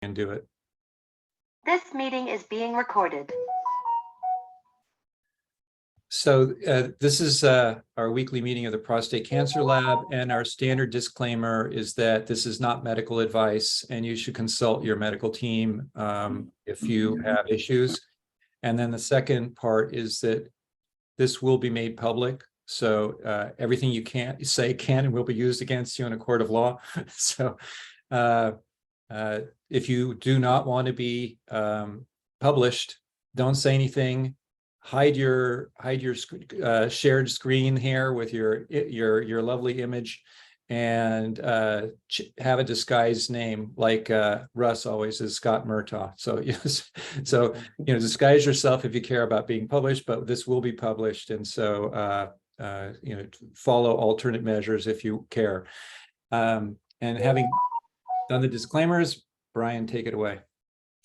and do it. This meeting is being recorded. So this is our weekly meeting of the Prostate Cancer Lab, and our standard disclaimer is that this is not medical advice, and you should consult your medical team if you have issues. And then the second part is that this will be made public. So everything you can't say can and will be used against you in a court of law. So if you do not want to be published, don't say anything. Hide your shared screen here with your lovely image, and have a disguised name like Russ always is, Scott Murtaugh. So yes, so disguise yourself if you care about being published, but this will be published, and so follow alternate measures if you care. And having done the disclaimers, Brian, take it away.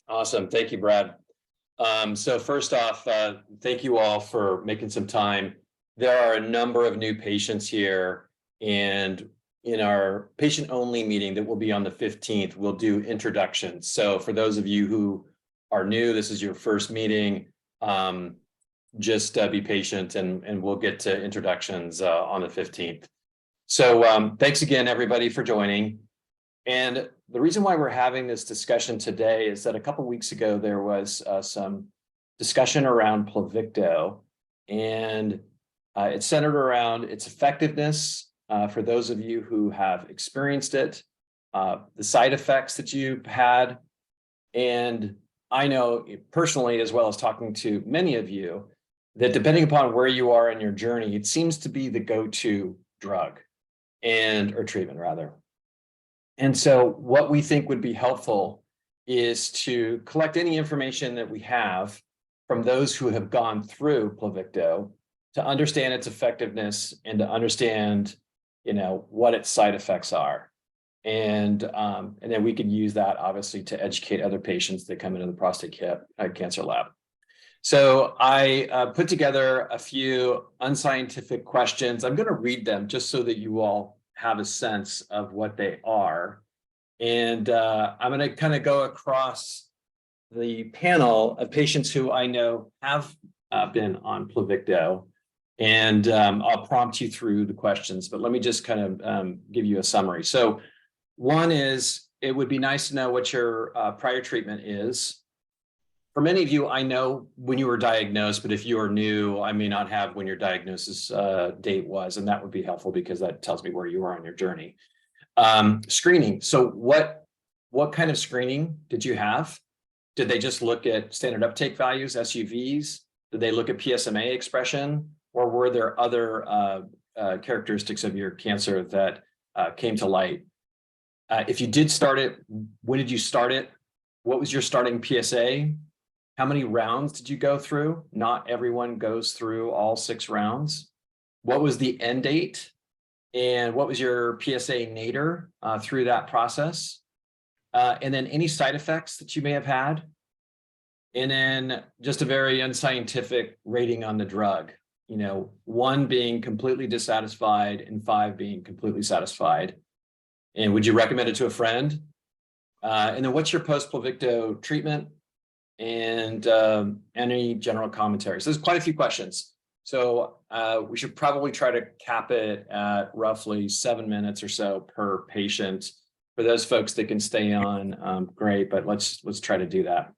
Awesome, thank you, Brad. So first off, thank you all for making some time. There are a number of new patients here, and in our patient-only meeting that will be on the 15th, we'll do introductions. So for those of you who are new, this is your first meeting, just be patient, and we'll get to introductions on the 15th. So thanks again, everybody, for joining. And the reason why we're having this discussion today is that a couple of weeks ago, there was some discussion around Pluvicto, and it's centered around its effectiveness for those of you who have experienced it, the side effects that you've had. And I know personally, as well as talking to many of you, that depending upon where you are in your journey, it seems to be the go-to drug or treatment rather. And so what we think would be helpful is to collect any information that we have from those who have gone through Pluvicto to understand its effectiveness and to understand, what its side effects are. And then we can use that obviously to educate other patients that come into the Prostate Cancer Lab. So I put together a few unscientific questions. I'm going to read them just so that you all have a sense of what they are. And I'm going to kind of go across the panel of patients who I know have been on Pluvicto, and I'll prompt you through the questions, but let me just kind of give you a summary. So one is, it would be nice to know what your prior treatment is. For many of you, I know when you were diagnosed, but if you are new, I may not have when your diagnosis date was, and that would be helpful because that tells me where you are on your journey. Screening. So what kind of screening did you have? Did they just look at standard uptake values, SUVs? Did they look at PSMA expression? Or were there other characteristics of your cancer that came to light? If you did start it, when did you start it? What was your starting PSA? How many rounds did you go through? Not everyone goes through all 6 rounds. What was the end date? And what was your PSA nadir through that process? And then any side effects that you may have had. And then just a very unscientific rating on the drug. 1 being completely dissatisfied and 5 being completely satisfied. And would you recommend it to a friend? And then what's your post-Pluvicto treatment? And any general commentary. So there's quite a few questions. So we should probably try to cap it at roughly 7 minutes or so per patient. For those folks that can stay on, great, but let's try to do that.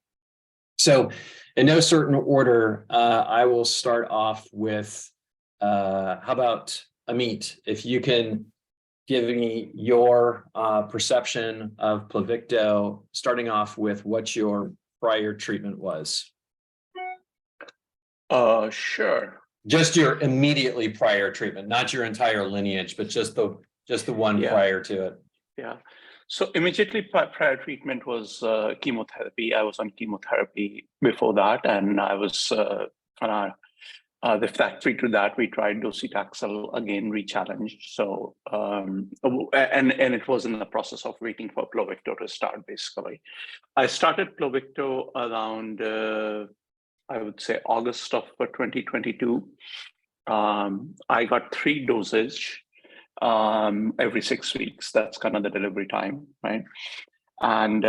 So in no certain order, I will start off with, how about Amit, if you can give me your perception of Pluvicto, starting off with what your prior treatment was. Sure. Just your immediately prior treatment, not your entire lineage, but just the one prior to it. Yeah. So immediately prior treatment was chemotherapy. I was on chemotherapy before that, and I was the refractory to that. We tried docetaxel again, rechallenged. So and it was in the process of waiting for Pluvicto to start. Basically, I started Pluvicto around I would say August of 2022. I got 3 dosage every 6 weeks. That's kind of the delivery time, right? And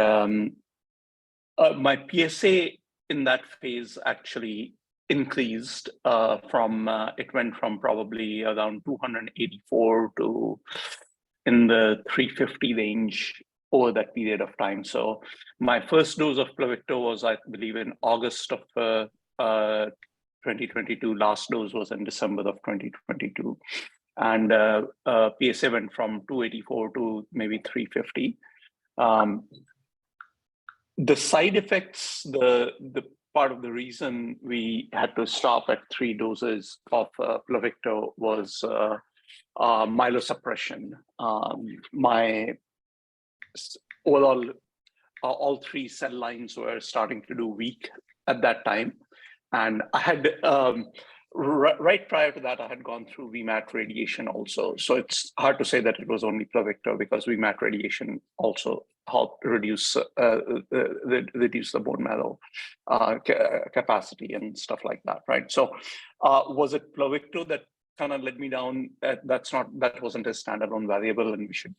My PSA in that phase actually increased it went from probably around 284 to in the 350 range over that period of time. So my first dose of Pluvicto was, I believe, in August of 2022. Last dose was in December of 2022. And PSA went from 284 to maybe 350. The side effects, the part of the reason we had to stop at 3 doses of Pluvicto was myelosuppression. My overall, all 3 cell lines were starting to do weak at that time. And I had, right prior to that, I had gone through VMAT radiation also. So it's hard to say that it was only Pluvicto, because VMAT radiation also helped reduce the bone marrow capacity and stuff like that, right? So was it Pluvicto that kind of led me down? That wasn't a standalone variable, and we should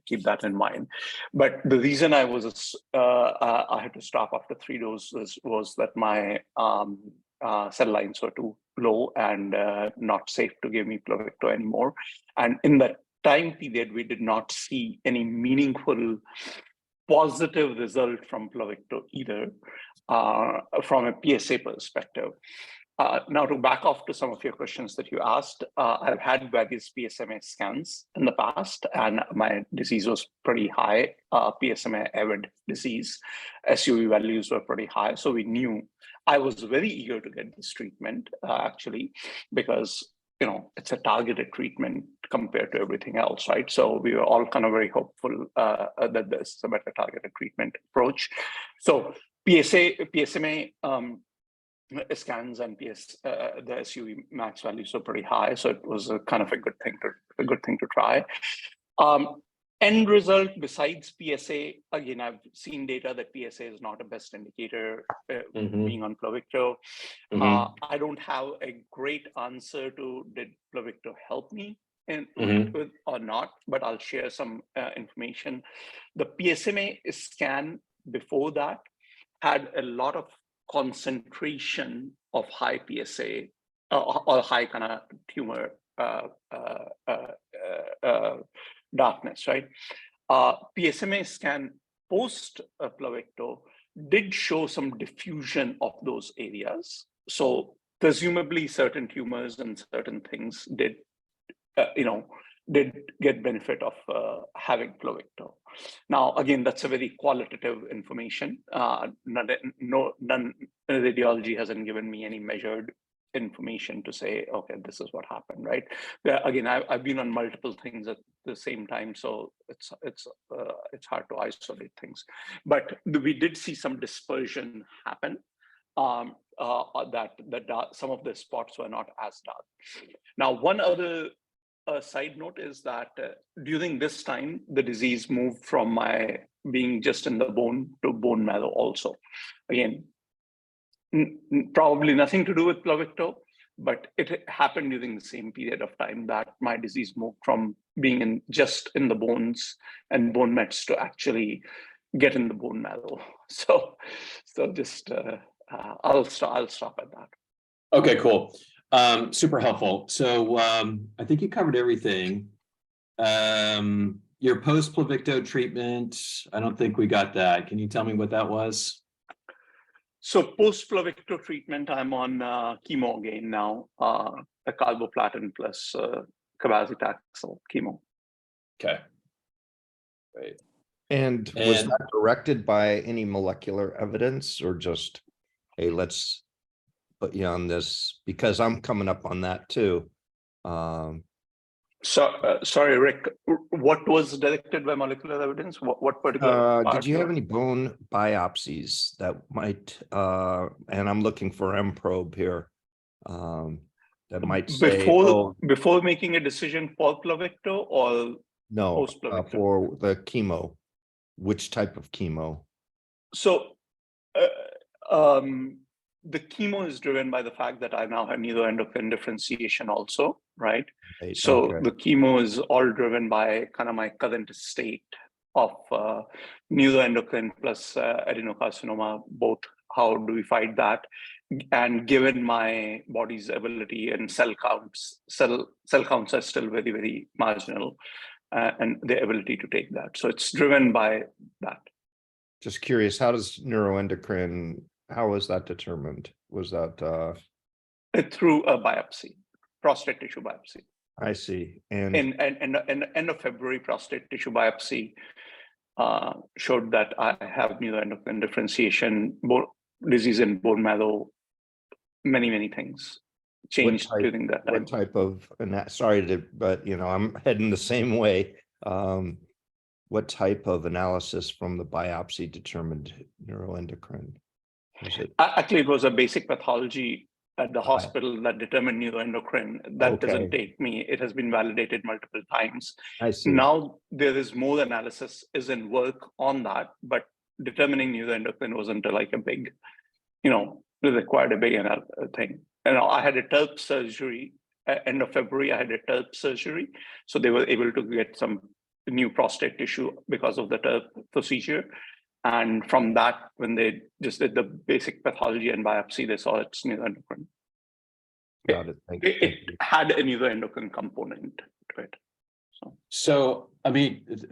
keep that in mind. But the reason I had to stop after 3 doses was that my cell lines were too low and not safe to give me Pluvicto anymore. And in that time period, we did not see any meaningful positive result from Pluvicto either, from a PSA perspective. Now, to back off to some of your questions that you asked, I've had various PSMA scans in the past, and my disease was pretty high, PSMA-avid disease. SUV values were pretty high, so we knew. I was very eager to get this treatment, actually, because it's a targeted treatment compared to everything else, right? So we were all kind of very hopeful that this is a better targeted treatment approach. So PSMA scans and the SUV max values were pretty high, so it was a kind of a good thing to try. End result, besides PSA, again, I've seen data that PSA is not a best indicator being on Pluvicto. I don't have a great answer to did Pluvicto help me with or not, but I'll share some information. The PSMA scan before that had a lot of concentration of high PSA or high kind of tumor darkness, right? PSMA scan post Pluvicto did show some diffusion of those areas. So presumably certain tumors and certain things did get benefit of having Pluvicto. Now, again, that's a very qualitative information. None radiology hasn't given me any measured information to say, okay, this is what happened, right? Again, I've been on multiple things at the same time, so it's hard to isolate things. But we did see some dispersion happen. That some of the spots were not as dark. Now, one other side note is that during this time, the disease moved from my being just in the bone to bone marrow also. Again, probably nothing to do with Pluvicto, but it happened during the same period of time that my disease moved from being just in the bones and bone mets to actually get in the bone marrow. So just I'll stop at that. Okay, cool. Super helpful. So I think you covered everything. Your post-Pluvicto treatment, I don't think we got that. Can you tell me what that was? So post-Pluvicto treatment, I'm on chemo again now, a carboplatin plus cabazitaxel chemo. Okay, great. And was that directed by any molecular evidence, or just, hey, let's put you on this, because I'm coming up on that too. Sorry, Rick, what was directed by molecular evidence? What particular? Did you have any bone biopsies that might, and I'm looking for M-probe here, that might say, before making a decision for Pluvicto or no, post-Pluvicto? For the chemo, which type of chemo? So the chemo is driven by the fact that I now have neuroendocrine differentiation also, right? So the chemo is all driven by kind of my current state of neuroendocrine plus adenocarcinoma, both. How do we fight that? And given my body's ability and cell counts are still very, very marginal, and the ability to take that. So it's driven by that. Just curious, how does neuroendocrine, how was that determined? Was that Through a biopsy, prostate tissue biopsy. I see. And In end of February, prostate tissue biopsy showed that I have neuroendocrine differentiation, disease in bone marrow, many things changed during that time. what type of, and sorry to, but I'm heading the same way. What type of analysis from the biopsy determined neuroendocrine? Was it? Actually, it was a basic pathology at the hospital that determined neuroendocrine. That doesn't take me. It has been validated multiple times. I see. Now there is more analysis is in work on that, but determining neuroendocrine wasn't like a big, it required a big thing. I had a TURP surgery end of February. I had a TURP surgery, so they were able to get some new prostate tissue because of the TURP procedure. And from that, when they just did the basic pathology and biopsy, they saw it's neuroendocrine. Got it. Thank you. It had a neuroendocrine component to it. So,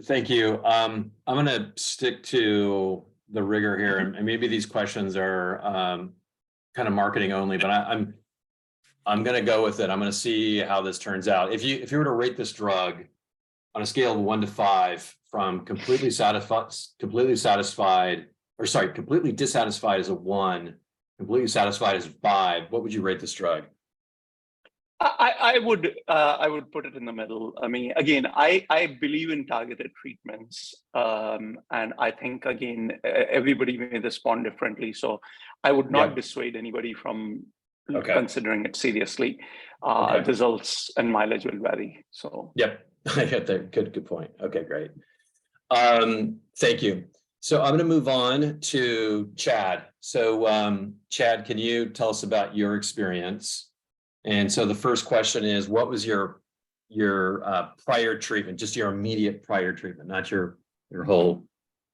thank you. I'm going to stick to the rigor here, and maybe these questions are kind of marketing only, but I'm going to go with it. I'm going to see how this turns out. If you were to rate this drug on a scale of 1 to 5, from completely dissatisfied as a 1, completely satisfied as a 5, what would you rate this drug? I would put it in the middle. Again, I believe in targeted treatments, and I think again everybody may respond differently. So I would not dissuade anybody from considering it seriously. Results and mileage will vary. So I get that. Good point. Okay, great. Thank you. So I'm going to move on to Chad. So Chad, can you tell us about your experience? And so the first question is, what was your prior treatment, just your immediate prior treatment, not your whole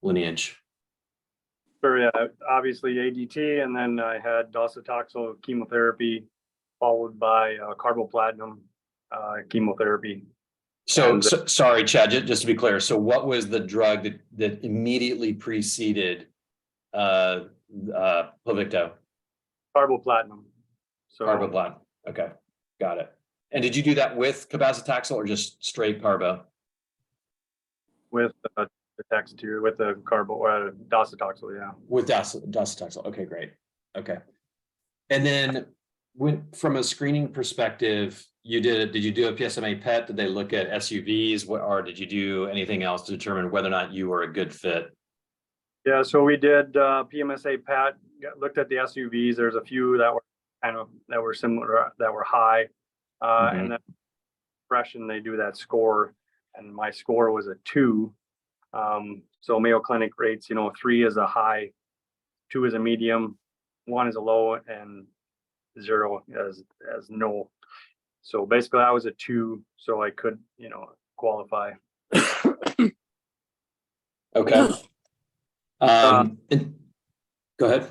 lineage? Sure, yeah, obviously ADT, and then I had docetaxel chemotherapy, followed by carboplatin chemotherapy. So sorry, Chad, just to be clear. So what was the drug that immediately preceded Pluvicto? Carboplatin. So Carboplatin. Okay, got it. And did you do that with cabazitaxel or just straight carbo? With the Taxotere, with the docetaxel, yeah. With docetaxel. Okay, great. Okay. And then from a screening perspective, did you do a PSMA PET? Did they look at SUVs, or did you do anything else to determine whether or not you were a good fit? Yeah, so we did PSMA PET, looked at the SUVs. There's a few that were similar, that were high, and then expression, they do that score, and my score was a 2. So Mayo Clinic rates, 3 is a high, 2 is a medium, 1 is a low, and 0 as no. So basically I was a 2, so I could, qualify. Okay. Go ahead.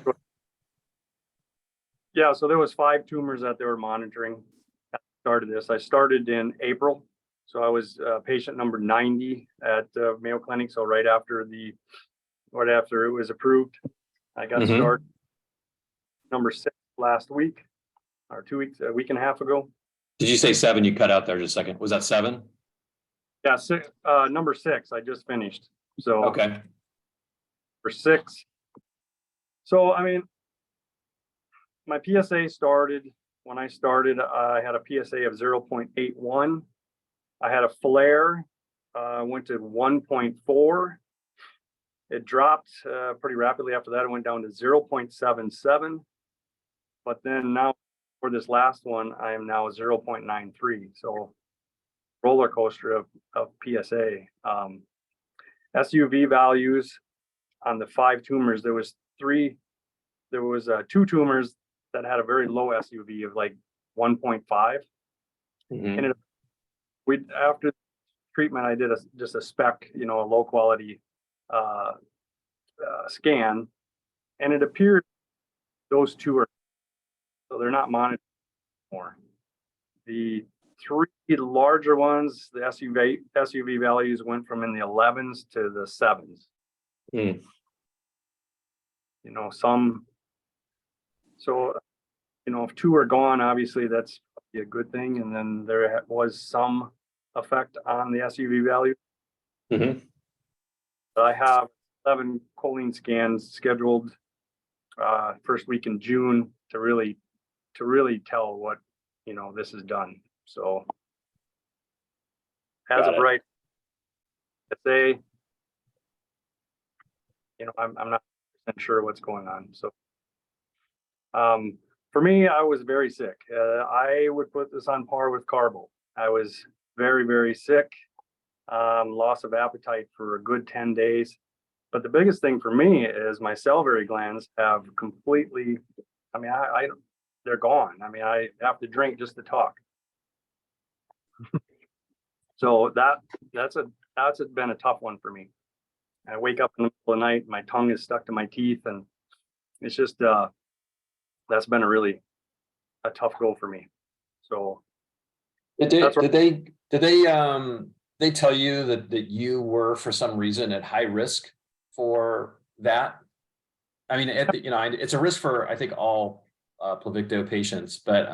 Yeah, so there was 5 tumors that they were monitoring. I started in April. So I was patient number 90 at Mayo Clinic. So right after it was approved, I got started. Number 6 last week, or 2 weeks, a week and a half ago. Did you say 7? You cut out there just a second. Was that 7? Yeah, number 6. I just finished. So okay. For 6. So my PSA started. When I started, I had a PSA of 0.81. I had a flare, went to 1.4. It dropped pretty rapidly after that. It went down to 0.77. But then now for this last one, I am now 0.93. So roller coaster of PSA. SUV values on the 5 tumors, there was 2 tumors that had a very low SUV of like 1.5. And after treatment, I did just a spec, a low quality scan, and it appeared those two are, so they're not monitored anymore. The three larger ones, the SUV values went from in the 11s to the 7s. Mm. You know, so, you know, if two are gone, obviously that's a good thing. And then there was some effect on the SUV value. Mhm. But I have 11 choline scans scheduled first week in June to really tell what, you know, this is done. So as Got of it. right, say, you know, I'm not sure what's going on. So for me, I was very sick. I would put this on par with carbo. I was very, very sick, loss of appetite for a good 10 days. But the biggest thing for me is my salivary glands have completely, I mean, they're gone. I mean, I have to drink just to talk. So that's been a tough one for me. I wake up in the middle of the night, my tongue is stuck to my teeth, and it's just that's been a tough goal for me. So Did they tell you that you were for some reason at high risk for that? I mean, you know, it's a risk for I think all Pluvicto patients, but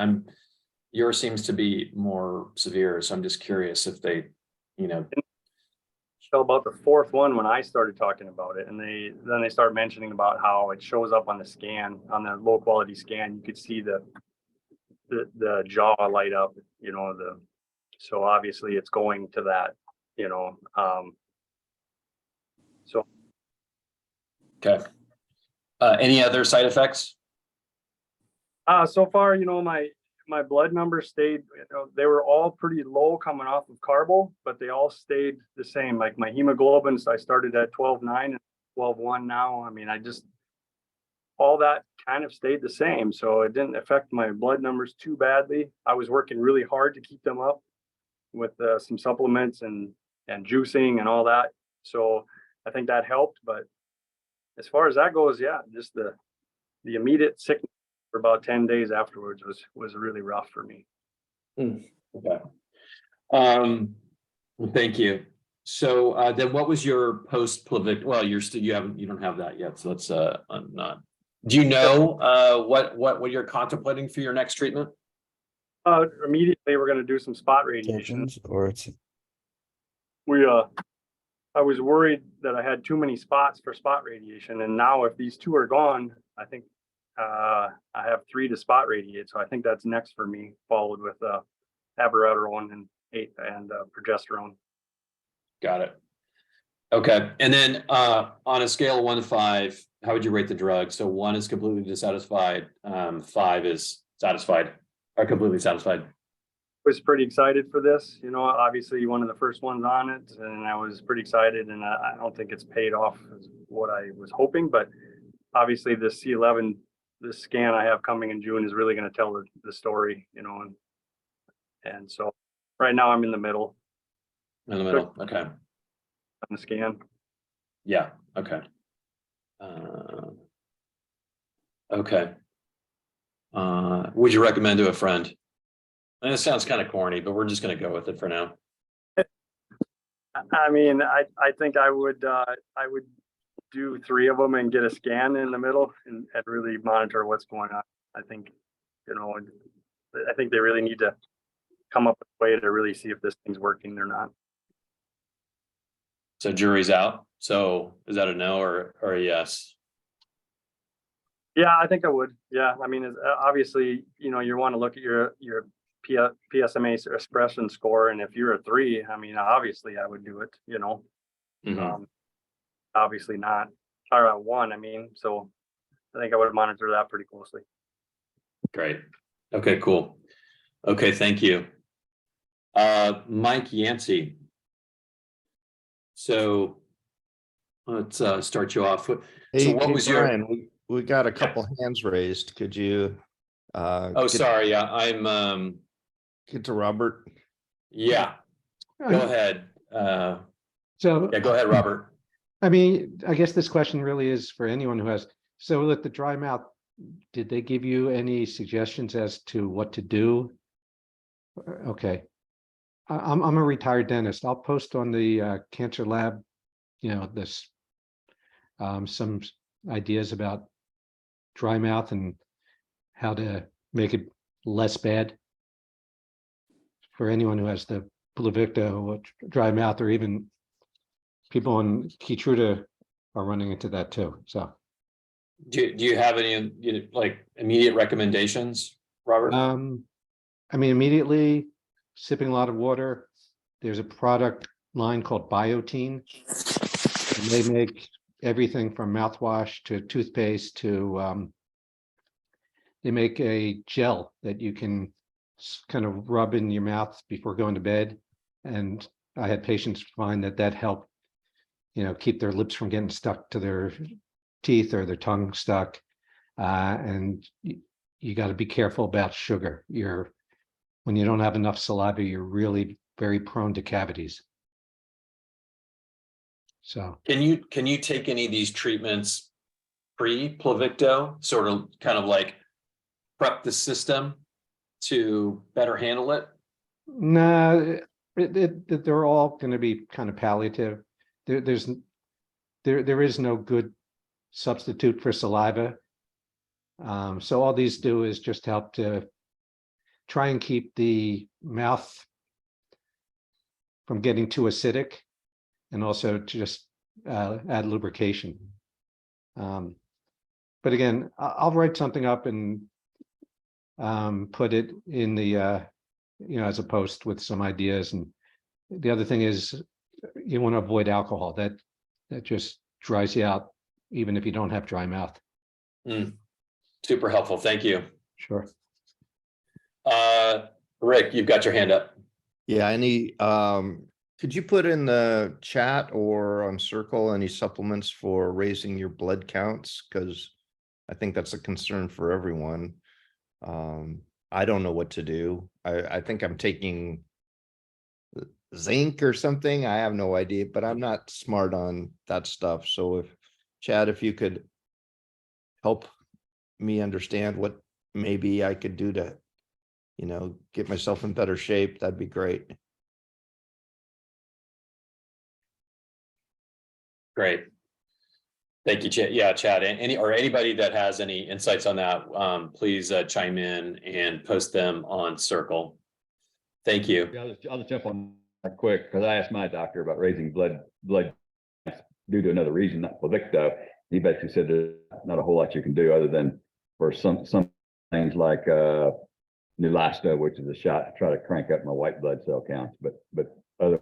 yours seems to be more severe. So I'm just curious if they, you know. So about the fourth one when I started talking about it, and then they start mentioning about how it shows up on the scan, on the low quality scan, you could see the jaw light up, you know, so obviously it's going to that, you know, so. Okay. Any other side effects? So far, you know, my blood numbers stayed, you know, they were all pretty low coming off of carbo, but they all stayed the same. Like my hemoglobins, I started at 12.9 and 12.1 now. I mean, all that kind of stayed the same. So it didn't affect my blood numbers too badly. I was working really hard to keep them up with some supplements and juicing and all that. So I think that helped. But as far as that goes, yeah, just the immediate sickness for about 10 days afterwards was really rough for me. Okay. Thank you. So then what was your post Pluvicto? Well, you don't have that yet. So let's not. Do you know what you're contemplating for your next treatment? Immediately we're going to do some spot radiation. Or it's I was worried that I had too many spots for spot radiation, and now if these two are gone, I think I have 3 to spot radiate. So I think that's next for me, followed with abiraterone and progesterone. Got it. Okay. And then on a scale of 1 to 5, how would you rate the drug? So 1 is completely dissatisfied, 5 is satisfied or completely satisfied. Was pretty excited for this, you know, obviously one of the first ones on it, and I was pretty excited, and I don't think it's paid off as what I was hoping, but obviously this C11, this scan I have coming in June is really going to tell the story, you know, and so right now I'm in the middle. In the middle. Okay. On the scan. Yeah. Okay. Okay. Would you recommend to a friend? And it sounds kind of corny, but we're just going to go with it for now. I mean, I think I would do 3 of them and get a scan in the middle and really monitor what's going on. I think, you know, I think they really need to come up with a way to really see if this thing's working or not. So jury's out. So is that a no or a yes? Yeah, I think I would. Yeah, I mean, obviously, you know, you want to look at your PSMA expression score, and if you're a 3, I mean, obviously, I would do it. You know, obviously not. Or a 1, I mean, so I think I would monitor that pretty closely. Great. Okay, cool. Okay, thank you. Mike Yancey. So let's start you off. Hey, so what was Brian, we got a couple hands raised. Could you sorry, yeah, I'm get to Robert? Yeah. Go ahead. So Yeah, go ahead, Robert. I mean, I guess this question really is for anyone who has, so with the dry mouth, did they give you any suggestions as to what to do? Okay. I'm a retired dentist. I'll post on the Cancer Lab, this some ideas about dry mouth and how to make it less bad for anyone who has the Pluvicto dry mouth, or even people on Keytruda are running into that too. So, Do you have any like immediate recommendations, Robert? I mean, immediately sipping a lot of water. There's a product line called Biotine, and they make everything from mouthwash to toothpaste to they make a gel that you can kind of rub in your mouth before going to bed. And I had patients find that helped, keep their lips from getting stuck to their teeth or their tongue stuck. And you got to be careful about sugar. When you don't have enough saliva, you're really very prone to cavities. So Can you take any of these treatments pre-Pluvicto, sort of kind of like prep the system to better handle it? no, they're all going to be kind of palliative. There is no good substitute for saliva. So all these do is just help to try and keep the mouth from getting too acidic, and also to just add lubrication. But again, I'll write something up and put it in the as a post with some ideas. And the other thing is, you want to avoid alcohol. That just dries you out, even if you don't have dry mouth. Super helpful. Thank you. Sure. Rick, you've got your hand up. Yeah, could you put in the chat or on Circle any supplements for raising your blood counts? Because I think that's a concern for everyone. I don't know what to do. I think I'm taking zinc or something. I have no idea, but I'm not smart on that stuff. So Chad, if you could help me understand what maybe I could do to, get myself in better shape, that'd be great. Great. Thank you, Chad. Yeah, Chad, anybody that has any insights on that, please chime in and post them on Circle. Thank you. Yeah, I'll just jump on that quick, because I asked my doctor about raising blood due to another reason, not Pluvicto. He basically said there's not a whole lot you can do other than for some things like Neulasta, which is a shot to try to crank up my white blood cell counts. But other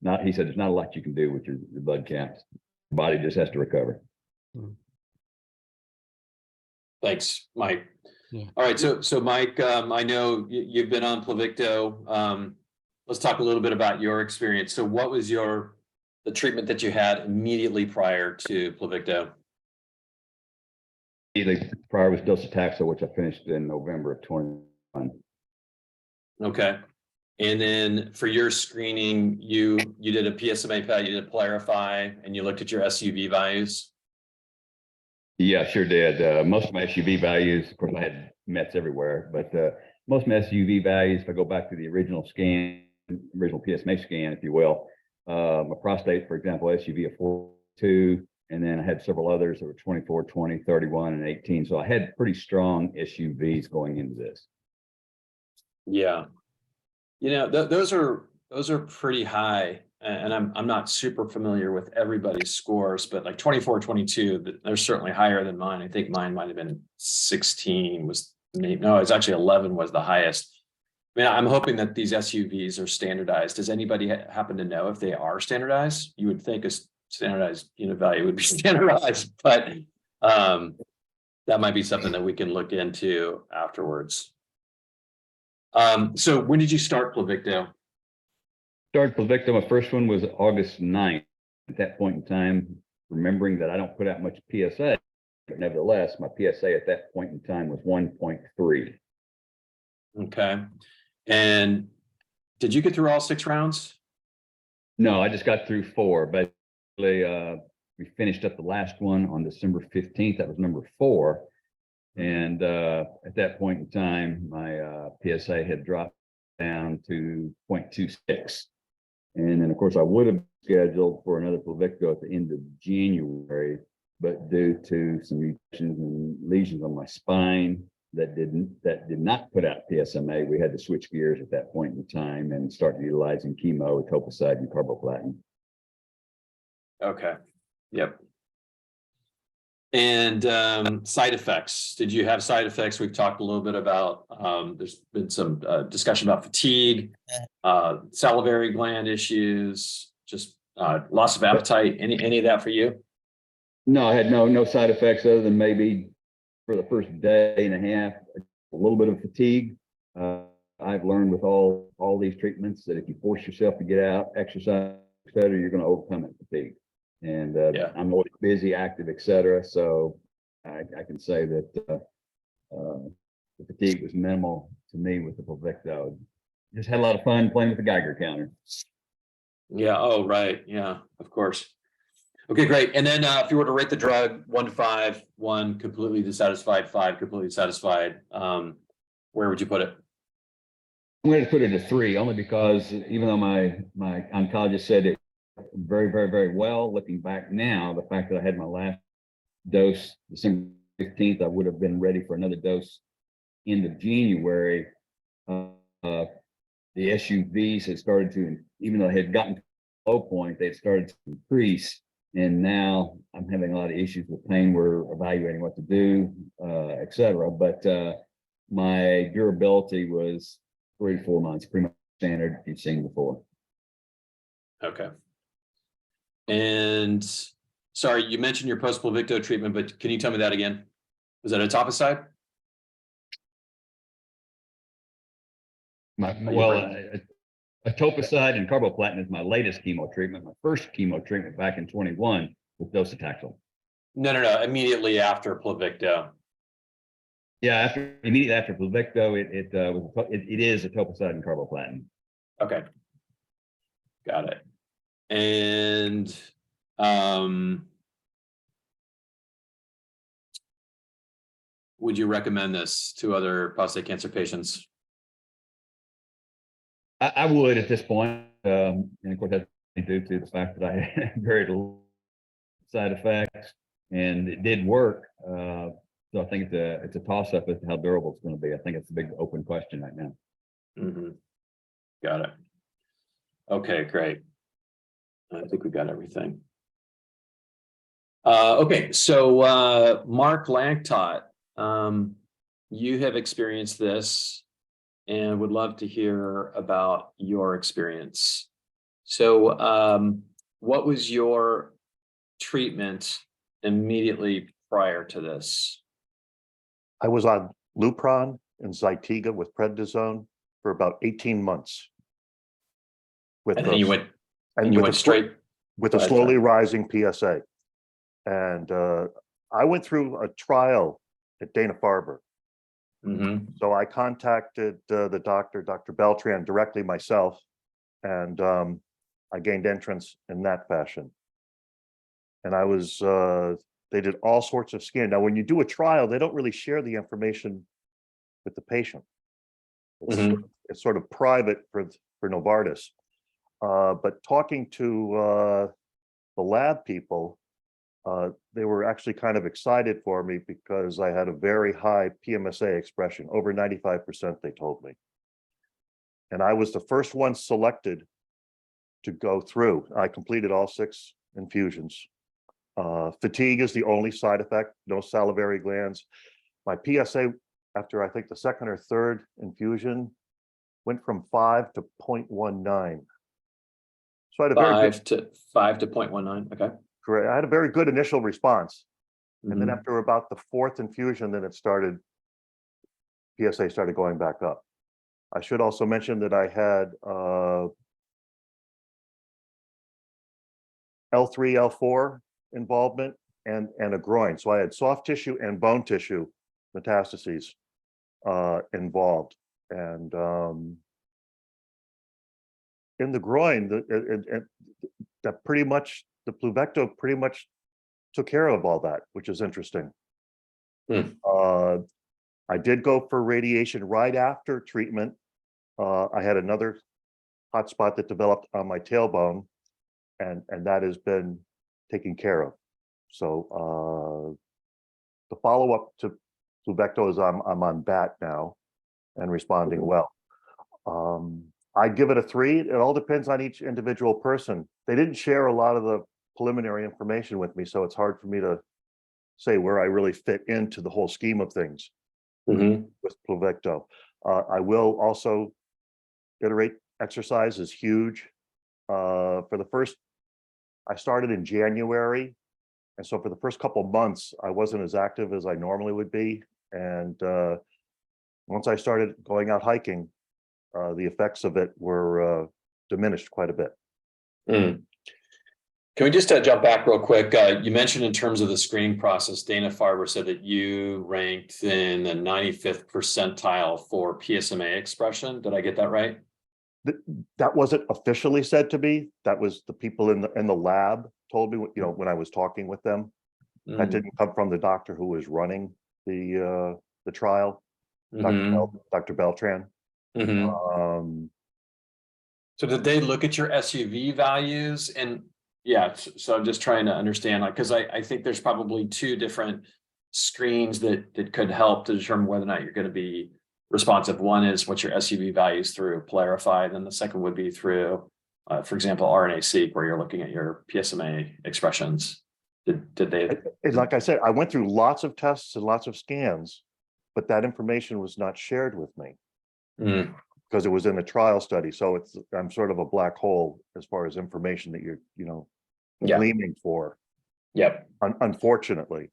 not, he said there's not a lot you can do with your blood counts. The body just has to recover. Thanks, Mike. Yeah. All right, so Mike, I know you've been on Pluvicto. Let's talk a little bit about your experience. So what was the treatment that you had immediately prior to Pluvicto? The prior was docetaxel, which I finished in November of 21. Okay. And then for your screening, you did a PSMA PET, you did a Polarify, and you looked at your SUV values? Yeah, sure did. Most of my SUV values, of course, I had METs everywhere, but most of my SUV values, if I go back to the original scan, original PSMA scan, if you will, my prostate, for example, SUV of 42, and then I had several others that were 24, 20, 31, and 18. So I had pretty strong SUVs going into this. Yeah. Those are pretty high, and I'm not super familiar with everybody's scores, but like 24, 22, they're certainly higher than mine. I think mine might have been 16 it's actually 11 was the highest. I mean, I'm hoping that these SUVs are standardized. Does anybody happen to know if they are standardized? You would think a standardized unit value would be standardized, but that might be something that we can look into afterwards. So when did you start Pluvicto? Started Pluvicto, my first one was August 9th. At that point in time, remembering that I don't put out much PSA, but nevertheless, my PSA at that point in time was 1.3. Okay. And did you get through all 6 rounds? No, I just got through 4, but we finished up the last one on December 15th. That was number 4. And at that point in time, my PSA had dropped down to 0.26. And then, of course, I would have scheduled for another Pluvicto at the end of January, but due to some mutations and lesions on my spine that did not put out PSMA, we had to switch gears at that point in time and start utilizing chemo, etoposide, and carboplatin. Okay. Yep. And side effects. Did you have side effects? We've talked a little bit about, there's been some discussion about fatigue, salivary gland issues, just loss of appetite. Any of that for you? No, I had no side effects other than maybe for the first day and a half, a little bit of fatigue. I've learned with all these treatments that if you force yourself to get out, exercise, etc., you're going to overcome that fatigue. And Yeah. I'm always busy, active, etc. So I can say that the fatigue was minimal to me with the Pluvicto. Just had a lot of fun playing with the Geiger counter. Yeah. Oh, right. Yeah, of course. Okay, great. And then if you were to rate the drug 1 to 5, 1 completely dissatisfied, 5 completely satisfied, where would you put it? I'm going to put it a 3, only because even though my oncologist said it very, very, very well, looking back now, the fact that I had my last dose December 15th, I would have been ready for another dose end of January. The SUVs had started to, even though I had gotten to the low point, they had started to increase. And now I'm having a lot of issues with pain. We're evaluating what to do, etc. But my durability was 3 to 4 months, pretty much standard you've seen before. Okay. And sorry, you mentioned your post-Pluvicto treatment, but can you tell me that again? Was that etoposide? Etoposide and carboplatin is my latest chemo treatment. My first chemo treatment back in 21 was docetaxel. No. Immediately after Pluvicto. Yeah, immediately after Pluvicto, it is etoposide and carboplatin. Okay. Got it. And would you recommend this to other prostate cancer patients? I would at this point, and of course that's due to the fact that I had very little side effects, and it did work. So I think it's a toss-up as to how durable it's going to be. I think it's a big open question right now. Mm-hmm. Got it. Okay, great. I think we got everything. Okay, so Mark Langtot, you have experienced this and would love to hear about your experience. So what was your treatment immediately prior to this? I was on Lupron and Zytiga with prednisone for about 18 months. And then you went straight with a slowly rising PSA. And I went through a trial at Dana-Farber. Mm-hmm. So I contacted the doctor, Dr. Beltran, directly myself, and I gained entrance in that fashion. And I was, they did all sorts of scanning. Now, when you do a trial, they don't really share the information with the patient. It's sort of private for Novartis. But talking to the lab people, they were actually kind of excited for me because I had a very high PMSA expression, over 95%, they told me. And I was the first one selected to go through. I completed all 6 infusions. Fatigue is the only side effect, no salivary glands. My PSA, after I think the second or third infusion, went from 5 to 0.19. So I had a very good, 5 to 0.19. Okay. correct. I had a very good initial response. And then after about the 4th infusion, then PSA started going back up. I should also mention that I had L3, L4 involvement and a groin. So I had soft tissue and bone tissue metastases involved. And in the groin, that pretty much, the Pluvicto pretty much took care of all that, which is interesting. Hmm. I did go for radiation right after treatment. I had another hot spot that developed on my tailbone, and that has been taken care of. So the follow-up to Pluvicto is I'm on BAT now and responding well. I'd give it a 3. It all depends on each individual person. They didn't share a lot of the preliminary information with me, so it's hard for me to say where I really fit into the whole scheme of things Mhm. with Pluvicto. I will also iterate exercise is huge. For the first, I started in January. And so for the first couple of months, I wasn't as active as I normally would be. And once I started going out hiking, the effects of it were diminished quite a bit. Mm. Can we just jump back real quick? You mentioned in terms of the screening process, Dana-Farber said that you ranked in the 95th percentile for PSMA expression. Did I get that right? That wasn't officially said to me. That was the people in the lab told me, you know, when I was talking with them. That Mm. didn't come from the doctor who was running the trial, Mhm. Dr. Beltran. Mhm. So did they look at your SUV values? And yeah, so I'm just trying to understand, like, because I think there's probably 2 different screens that could help to determine whether or not you're going to be responsive. One is what's your SUV values through Polarify, then the second would be through, for example, RNA-seq, where you're looking at your PSMA expressions. Did they? And like I said, I went through lots of tests and lots of scans, but that information was not shared with me Mm. because it was in a trial study. So I'm sort of a black hole as far as information that you're, you know, Yeah. gleaming for, Yep. unfortunately.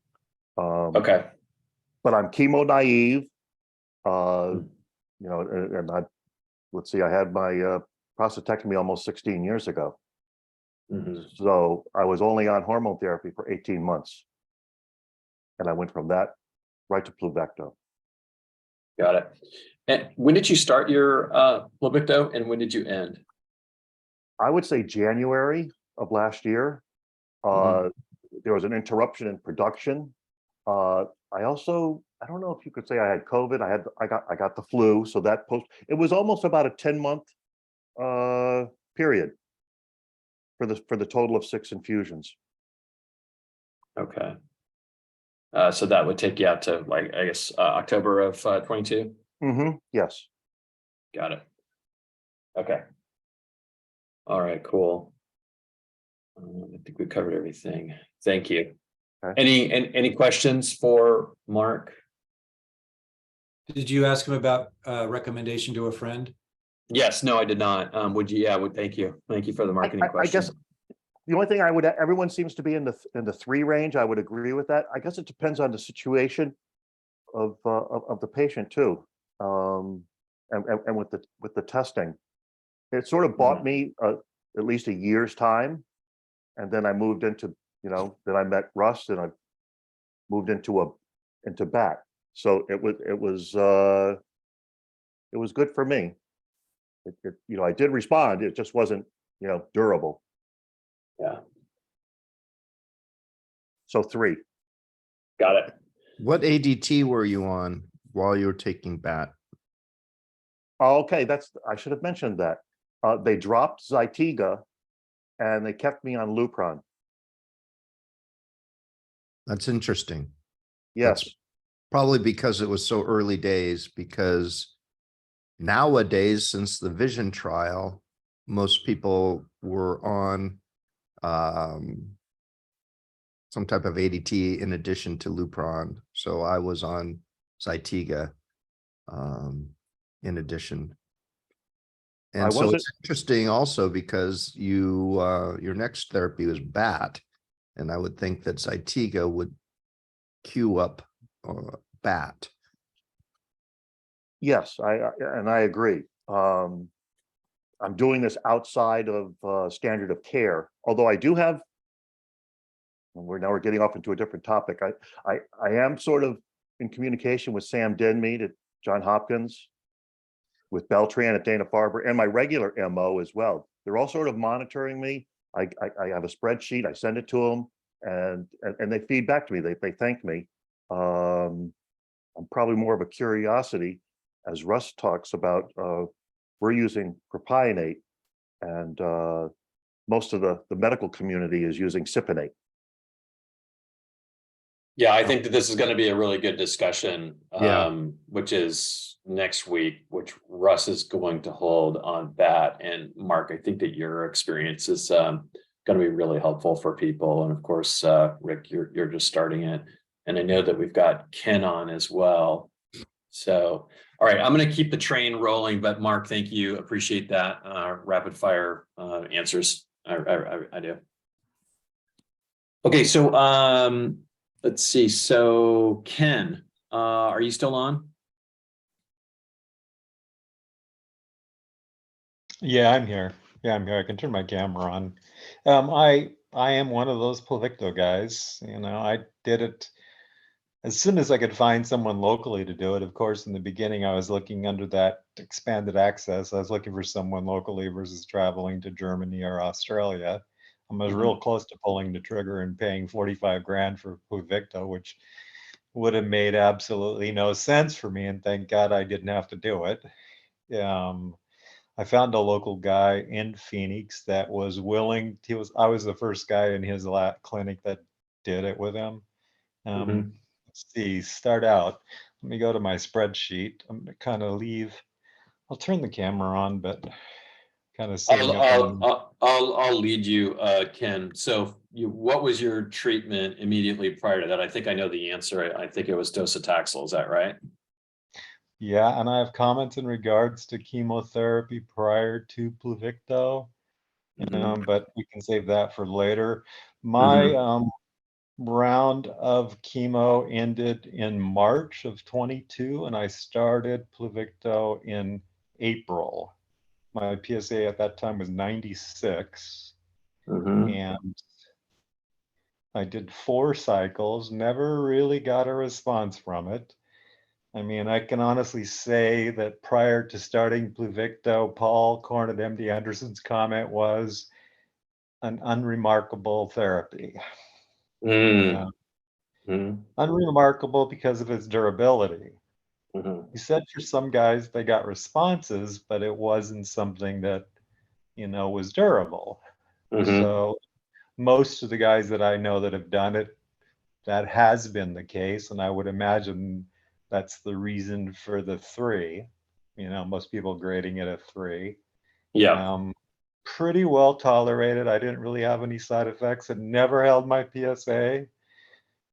Okay. But I'm chemo naive. Mm. You know, and let's see, I had my prostatectomy almost 16 years ago. Mhm. So I was only on hormone therapy for 18 months. And I went from that right to Pluvicto. Got it. And when did you start your Pluvicto and when did you end? I would say January of last year. Mhm. There was an interruption in production. I don't know if you could say I had COVID. I got the flu. So it was almost about a 10-month period for the total of 6 infusions. Okay. So that would take you out to, like, I guess, October of 22. Yes. Got it. Okay. All right, cool. I think we covered everything. Thank you. Okay. Any questions for Mark? Did you ask him about recommendation to a friend? Yes, no, I did not. Would you? Yeah, thank you. Thank you for the marketing I question. guess the only thing everyone seems to be in the 3 range. I would agree with that. I guess it depends on the situation of the patient too. And with the testing, it sort of bought me at least a year's time. And then I moved into, you know, then I met Russ and I moved into BAT. So it was good for me. You know, I did respond. It just wasn't, you know, durable. Yeah, So 3. got it. What ADT were you on while you were taking BAT? Oh, okay, I should have mentioned that. They dropped Zytiga and they kept me on Lupron. That's interesting. Yes. That's probably because it was so early days, because nowadays, since the Vision trial, most people were on some type of ADT in addition to Lupron. So I was on Zytiga in addition. I And so wasn't- it's interesting also because your next therapy was BAT, and I would think that Zytiga would queue up BAT. Yes, I agree. I'm doing this outside of standard of care, although I do have, and we're getting off into a different topic. I am sort of in communication with Sam Denmead at Johns Hopkins, with Beltran at Dana-Farber, and my regular MO as well. They're all sort of monitoring me. I have a spreadsheet, I send it to them, and they feed back to me. They thank me. I'm probably more of a curiosity, as Russ talks about. We're using propionate, and most of the medical community is using cypionate. Yeah, I think that this is going to be a really good discussion, Yeah. which is next week, which Russ is going to hold on that. And Mark, I think that your experience is going to be really helpful for people. And of course, Rick, you're just starting it. And I know that we've got Ken on as well. So, all right, I'm going to keep the train rolling, but Mark, thank you. Appreciate that. Rapid fire answers. I do. Okay, so let's see. So Ken, are you still on? Yeah, I'm here. Yeah, I'm here. I can turn my camera on. I am one of those Pluvicto guys. You know, I did it as soon as I could find someone locally to do it. Of course, in the beginning, I was looking under that expanded access. I was looking for someone locally versus traveling to Germany or Australia. I was real close to pulling the trigger and paying 45 grand for Pluvicto, which would have made absolutely no sense for me. And thank God I didn't have to do it. I found a local guy in Phoenix that was willing. I was the first guy in his clinic that did it with him. Let's see, start out. Let me go to my spreadsheet. I'm gonna kind of leave. I'll turn the camera on, but kind of setting up. I'll lead you, Ken. So what was your treatment immediately prior to that? I think I know the answer. I think it was docetaxel. Is that right? Yeah, and I have comments in regards to chemotherapy prior to Pluvicto, but we can save that for later. My round of chemo ended in March of 22, and I started Pluvicto in April. My PSA at that time was 96, and I did 4 cycles, never really got a response from it. I mean, I can honestly say that prior to starting Pluvicto, Paul Korn at MD Anderson's comment was an unremarkable therapy. Unremarkable because of its durability. He said for some guys they got responses, but it wasn't something that, was durable. So most of the guys that I know that have done it, that has been the case, and I would imagine that's the reason for the 3. Most people grading it a 3. Yeah. Pretty well tolerated. I didn't really have any side effects. It never held my PSA.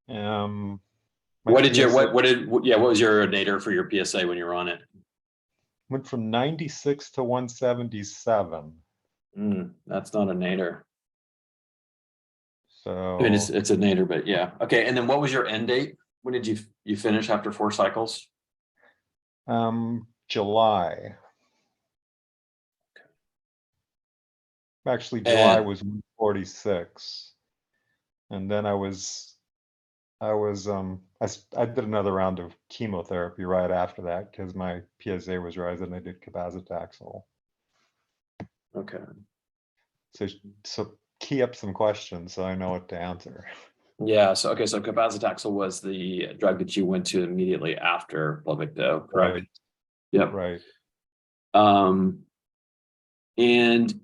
What was your nadir for your PSA when you were on it? Went from 96 to 177. That's not a nadir. So I mean, it's a nadir, but yeah. Okay, and then what was your end date? When did you finish after 4 cycles? July. Actually, July was 146, and then I did another round of chemotherapy right after that because my PSA was rising. I did cabazitaxel. Okay. So key up some questions so I know what to answer. Yeah. So cabazitaxel was the drug that you went to immediately after Pluvicto, correct? Right. Yep. Right. And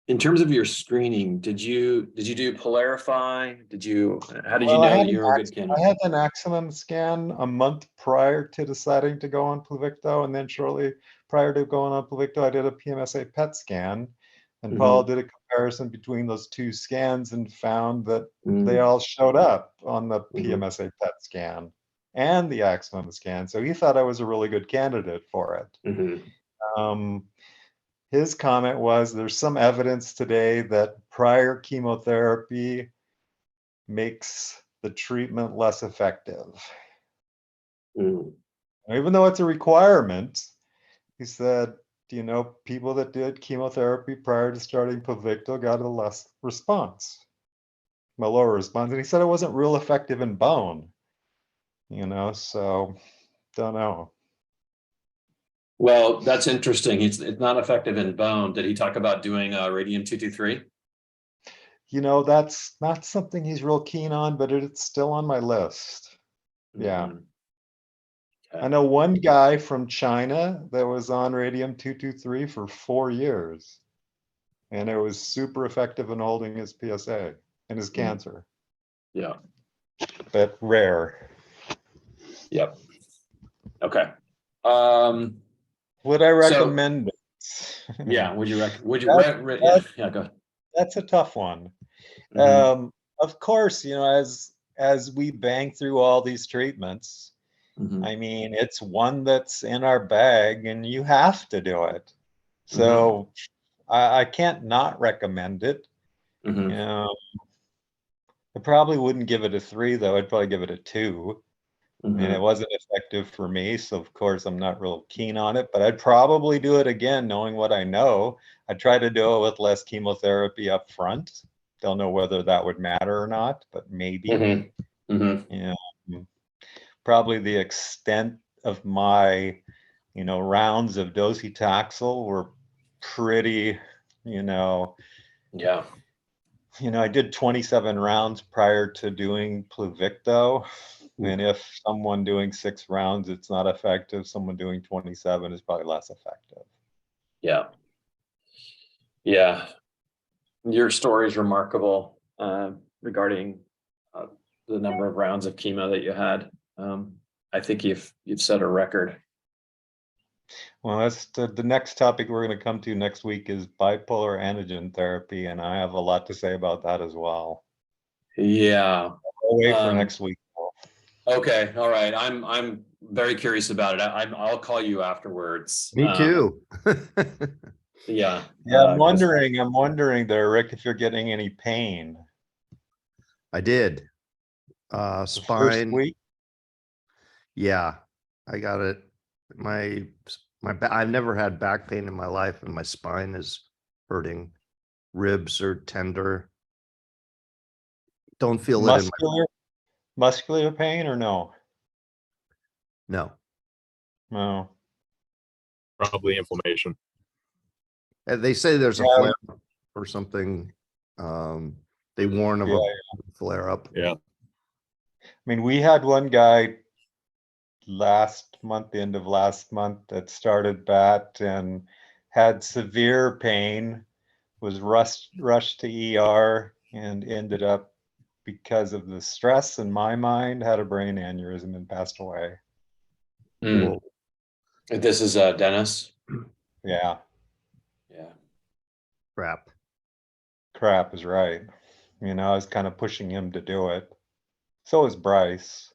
in terms of your screening, did you do Polarify? How did you know that you were a good candidate? I had an axonum scan a month prior to deciding to go on Pluvicto, and then shortly prior to going on Pluvicto, I did a PMSA PET scan, and Paul did a comparison between those 2 scans and found that they all showed up on the PMSA PET scan and the axonum scan. So he thought I was a really good candidate for it. His comment was, there's some evidence today that prior chemotherapy makes the treatment less effective. Even though it's a requirement, he said, people that did chemotherapy prior to starting Pluvicto got a less response, a lower response. And he said it wasn't real effective in bone, so don't know. Well, that's interesting. It's not effective in bone. Did he talk about doing radium-223? you know, that's not something he's real keen on, but it's still on my list. Yeah. Mhm. I know one guy from China that was on radium-223 for 4 years. And it was super effective in holding his PSA and his cancer, Yeah, but rare. yep. Okay. Would I recommend it? Yeah, would you yeah, go ahead. That's a tough one. Mhm, Of course, you know, as we bang through all these treatments, mhm, I mean, it's one that's in our bag and you have to do it. Mm-hmm. So I can't not recommend it. mhm. I probably wouldn't give it a 3 though. I'd probably give it a 2. And it Mhm. wasn't effective for me, so of course I'm not real keen on it, but I'd probably do it again knowing what I know. I'd try to do it with less chemotherapy up front. Don't know whether that would matter or not, but maybe. Mhm. Mhm. You know, probably the extent of my, you know, rounds of docetaxel were pretty, you know, Yeah. I did 27 rounds prior to doing Pluvicto. And if someone doing 6 rounds, it's not effective, someone doing 27 is probably less effective. Yeah. Yeah. Your story is remarkable regarding the number of rounds of chemo that you had. I think you've set a record. Well, that's the next topic we're going to come to next week is bipolar antigen therapy, and I have a lot to say about that as well. Yeah. I'll wait for next week. Okay. All right. I'm very curious about it. I'll call you afterwards. Me too. Yeah. Yeah, I'm wondering there, Rick, if you're getting any pain. I did. The first Spine. week? Yeah, I got it. I've never had back pain in my life, and my spine is hurting. Ribs are tender. Don't feel it in Muscular pain or no? no. No. Probably inflammation. They say there's a Yeah. flare up or something. They warn of a flare up. Yeah. I mean, we had one guy last month, the end of last month, that started BAT and had severe pain, was rushed to ER and ended up, because of the stress in my mind, had a brain aneurysm and passed away. Mm. This is Dennis. Yeah. Yeah. Crap is right. You know, I was kind of pushing him to do it. So was Bryce.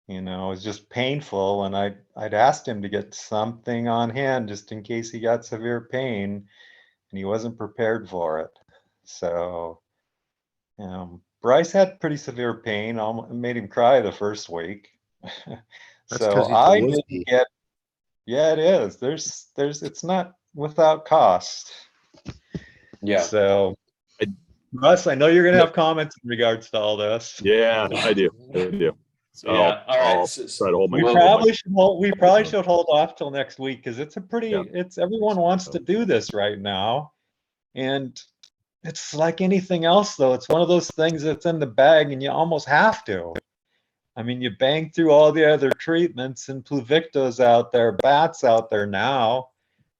You know, it was just painful, and I'd asked him to get something on hand just in case he got severe pain, and he wasn't prepared for it. So, Bryce had pretty severe pain. Made him cry the first week. That's So 'cause he's a I wussy. didn't get. Yeah, it is. There's. It's not without cost. Yeah. So, Russ, I know you're gonna have comments in regards to all this. Yeah, I do. I do. So Yeah. All right. I'll try to hold my. We probably should hold off till next week because it's a pretty. Yeah. It's everyone wants to do this right now, and it's like anything else though. It's one of those things that's in the bag, and you almost have to. I mean, you bang through all the other treatments, and Pluvicto's out there, BAT's out there now.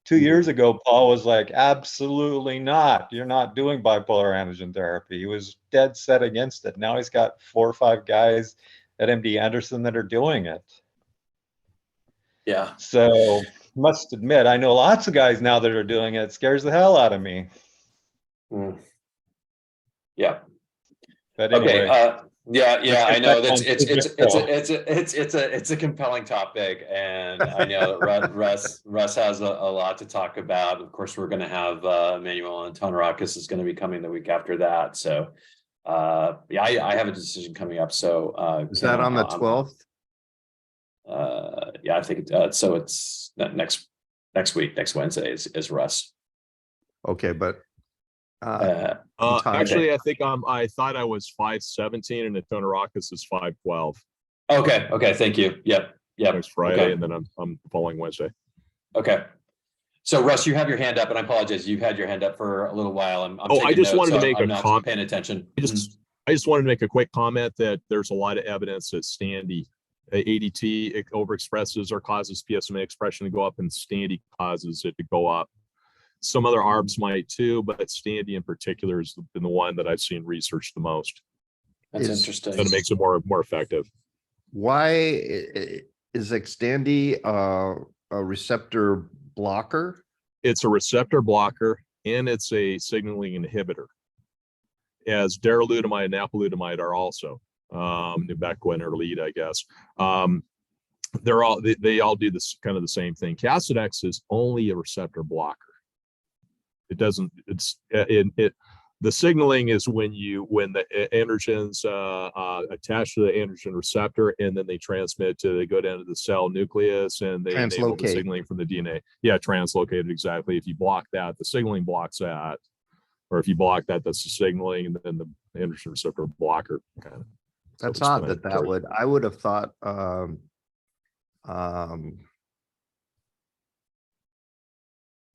2 years ago, Paul was like, absolutely not. You're not doing bipolar antigen therapy. He was dead set against it. Now he's got 4 or 5 guys at MD Anderson that are doing it. Yeah. So must admit, I know lots of guys now that are doing it. It scares the hell out of me. Mm. Yeah. But anyway. Okay. Yeah. I know that's it's a compelling topic, and I know that Russ has a lot to talk about. Of course, we're going to have Emmanuel Antonarakis is going to be coming the week after that. So, I have a decision coming up. So, is that on the 12th? Yeah, I think so. It's next week. Next Wednesday is Russ. Okay, but actually, I think I thought I was 5'17" and Antonarakis is 5'12". Okay. Thank you. Yep. Next Friday, Okay. and then I'm following Wednesday. Okay. So Russ, you have your hand up, and I apologize. You've had your hand up for a little while. I'm Oh, I taking just notes, wanted so to make I'm a not comment. paying attention. I just wanted to make a quick comment that there's a lot of evidence that Standy ADT overexpresses or causes PSMA expression to go up, and Standy causes it to go up. Some other ARBs might too, but Standy in particular has been the one that I've seen researched the most. That's Is- interesting. And it makes it more effective. Why is Xtandi a receptor blocker? It's a receptor blocker and it's a signaling inhibitor, as darolutamide and apalutamide are also. Nubeqa and Erlead, I guess. They all do this kind of the same thing. Casodex is only a receptor blocker. It doesn't. The signaling is when the androgens attach to the androgen receptor, and then they go down to the cell nucleus, and they enable the Translocate. signaling from the DNA. Yeah, translocated, exactly. If you block that, the signaling blocks that, or if you block that, that's the signaling, and then the androgen receptor blocker kind of. That's odd that would, I would have thought,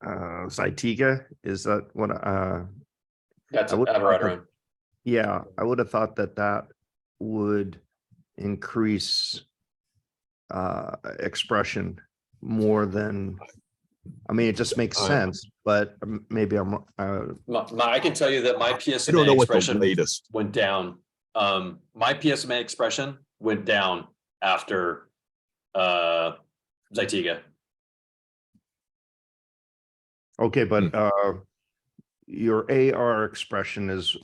Zytiga, is that what, That's I would- abiraterone. yeah, I would have thought that would increase expression more than, I mean, it just makes sense, but maybe I'm, I can tell you that my I don't PSMA know what the expression latest. went down. My PSMA expression went down after Zytiga. okay, but your AR expression is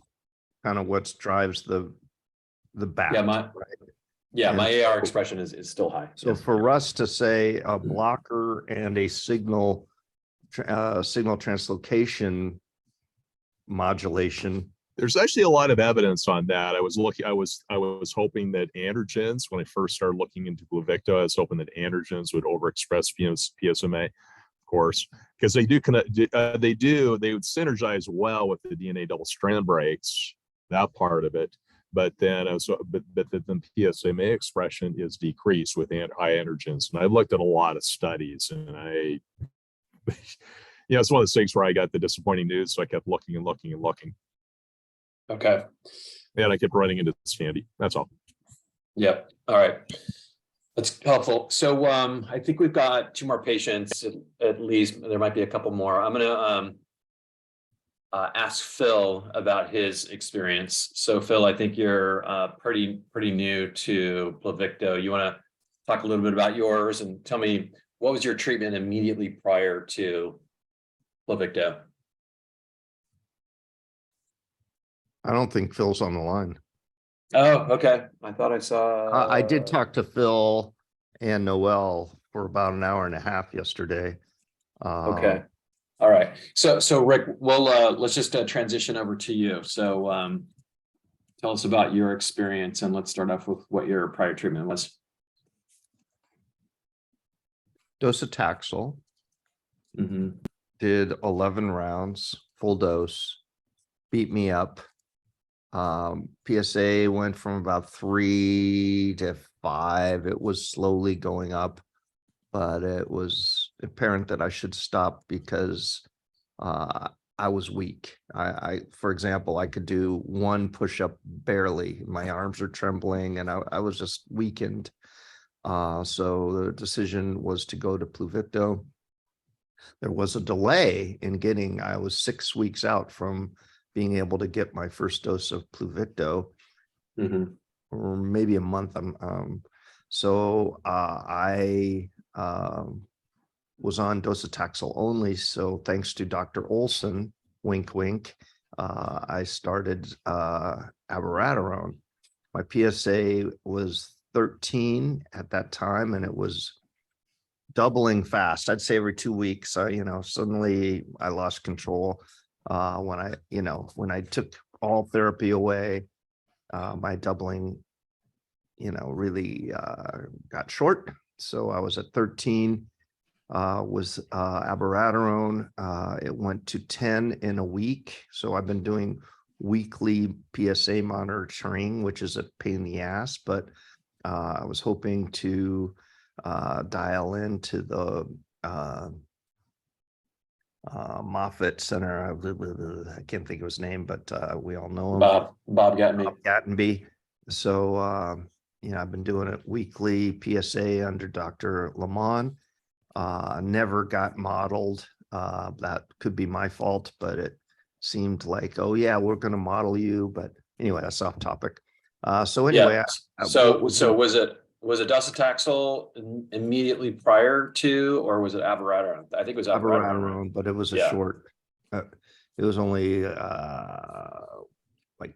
kind of what drives the back. Yeah, my my And AR so- expression is still high. So Yes. for us to say a blocker and a signal translocation modulation, There's actually a lot of evidence on that. I was hoping that androgens, when I first started looking into Pluvicto, I was hoping that androgens would overexpress PSMA, of course, because they would synergize well with the DNA double strand breaks, that part of it. But then the PSMA expression is decreased with high androgens. And I looked at a lot of studies, and it's one of those things where I got the disappointing news, so I kept looking and looking and looking. Okay. And I kept running into Standy. That's all. Yep. All right. That's helpful. So I think we've got 2 more patients, at least. There might be a couple more. I'm gonna ask Phil about his experience. So Phil, I think you're pretty new to Pluvicto. You want to talk a little bit about yours and tell me what was your treatment immediately prior to Pluvicto? I don't think Phil's on the line. Oh, okay. I thought I saw. I did talk to Phil and Noel for about an hour and a half yesterday. Okay. All right. So Rick, we'll let's just transition over to you. So tell us about your experience, and let's start off with what your prior treatment was. Docetaxel, did 11 rounds, full dose, beat me up. PSA went from about 3 to 5. It was slowly going up, but it was apparent that I should stop because I was weak. For example, I could do 1 push-up barely. My arms are trembling and I was just weakened. So the decision was to go to Pluvicto. There was a delay in getting, I was 6 weeks out from being able to get my first dose of Pluvicto, or maybe a month. So I was on docetaxel only. So thanks to Dr. Olson, wink, wink, I started abiraterone. My PSA was 13 at that time, and it was doubling fast. I'd say every 2 weeks. Suddenly I lost control. When I took all therapy away, my doubling, really got short. So I was at 13, was abiraterone. It went to 10 in a week. So I've been doing weekly PSA monitoring, which is a pain in the ass, but I was hoping to dial into the Moffitt Center. I can't think of his name, but we all know him. Bob got me. Bob Gattenby. So, I've been doing it weekly PSA under Dr. Lamont. Never got modeled. That could be my fault, but it seemed like, oh yeah, we're going to model you. But anyway, that's off topic. So anyway, Yeah. So was it docetaxel immediately prior to, or was it abiraterone? I think it was abiraterone. abiraterone, but it was a Yeah. short. It was only like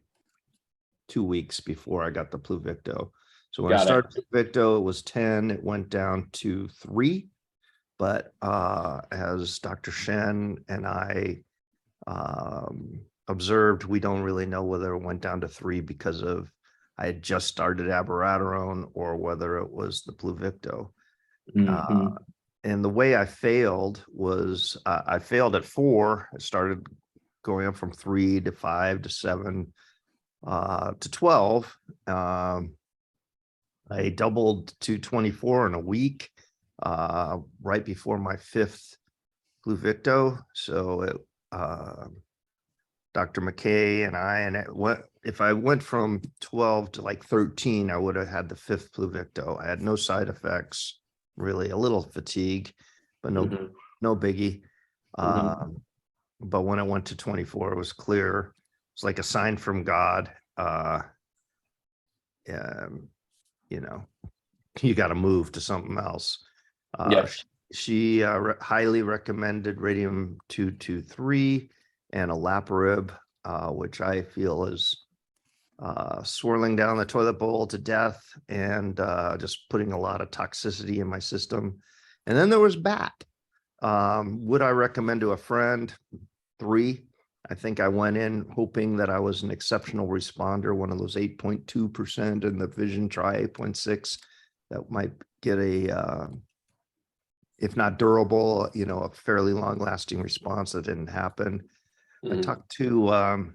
2 weeks before I got the Pluvicto. So when I Got it. started Pluvicto, it was 10. It went down to 3. But as Dr. Shen and I observed, we don't really know whether it went down to 3 because of I had just started abiraterone or whether it was the Pluvicto. Mhm. And the way I failed was I failed at 4. I started going up from 3 to 5 to 7 to 12. I doubled to 24 in a week right before my 5th Pluvicto. So Dr. McKay and I, if I went from 12 to like 13, I would have had the 5th Pluvicto. I had no side effects, really, a little fatigue, but no biggie. But when I went to 24, it was clear. It's like a sign from God. You got to move to something else. She highly recommended radium 223 and olaparib, which I feel is swirling down the toilet bowl to death and just putting a lot of toxicity in my system. And then there was BAT. Would I recommend to a friend? 3. I think I went in hoping that I was an exceptional responder, one of those 8.2% and the vision try 8.6 that might get a, if not durable, a fairly long lasting response. That didn't happen. I talked to a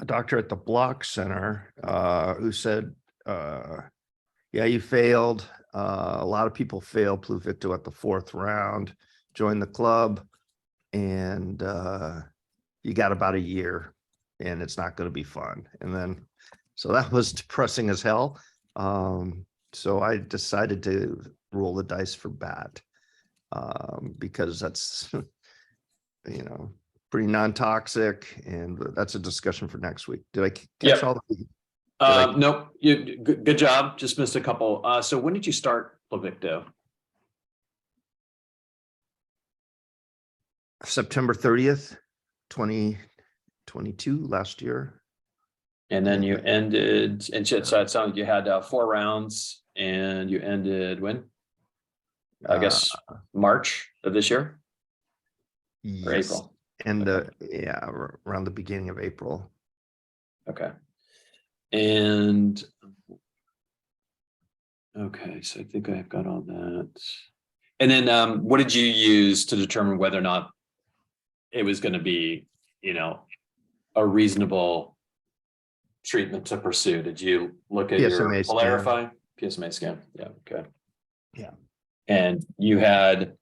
doctor at the Block Center who said, yeah, you failed. A lot of people fail Pluvicto at the 4th round. Join the club and you got about a year and it's not going to be fun. And then, so that was depressing as hell. So I decided to roll the dice for BAT because that's, pretty non-toxic, and that's a discussion for next week. Did I catch all the? Nope. Good job. Just missed a couple. So when did you start Pluvicto? September 30th, 2022, last year. And then you ended, and so it sounds like you had 4 rounds, and you ended when? I guess March of this year? Or Yes. April? And around the beginning of April. Okay. And okay, so I think I've got all that. And then what did you use to determine whether or not it was going to be, a reasonable treatment to pursue? Did you look at your Polarify PSMA scan? Yeah. Okay. Yeah. And you had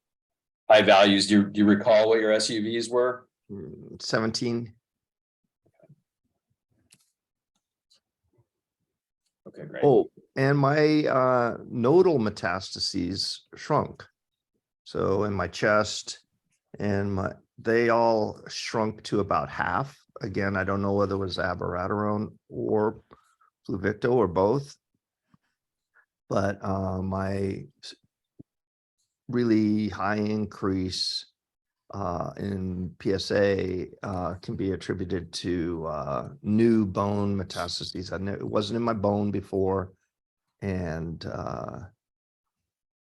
high values. Do you recall what your SUVs were? 17. Okay, great. Oh, and my nodal metastases shrunk. So in my chest and they all shrunk to about half. Again, I don't know whether it was abiraterone or Pluvicto or both, but my really high increase in PSA can be attributed to new bone metastases. It wasn't in my bone before, and